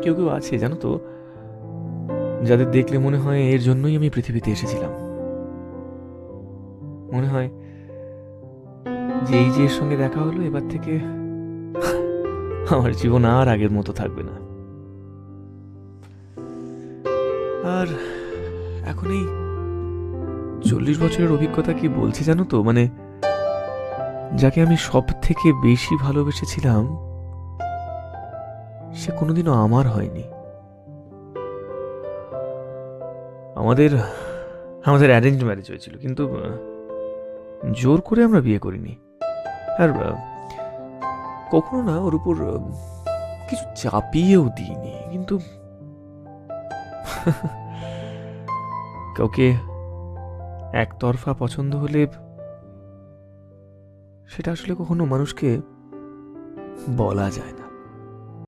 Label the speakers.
Speaker 1: কেউ কেউ আছে জানো তো, যাদের দেখলে মনে হয় এর জন্যই আমি পৃথিবীতে এসেছিলাম। মনে হয় যে এই যে এর সঙ্গে দেখা হলো, এবার থেকে আমার জীবন আর আগের মতো থাকবে না। আর এখন এই 40 বছরের অভিজ্ঞতা কি বলছে জানো তো, মানে যাকে আমি সব থেকে বেশি ভালোবেসেছিলাম সে কোনোদিনও আমার হয়নি। আমাদের আমাদের অ্যারেঞ্জ ম্যারেজ হয়েছিল, কিন্তু জোর করে আমরা বিয়ে করিনি। আর কখনো না ওর উপর কিছু চাপিয়েও দিইনি। কিন্তু কাউকে একতরফা পছন্দ হলে সেটা আসলে কখনো মানুষকে বলা যায় না।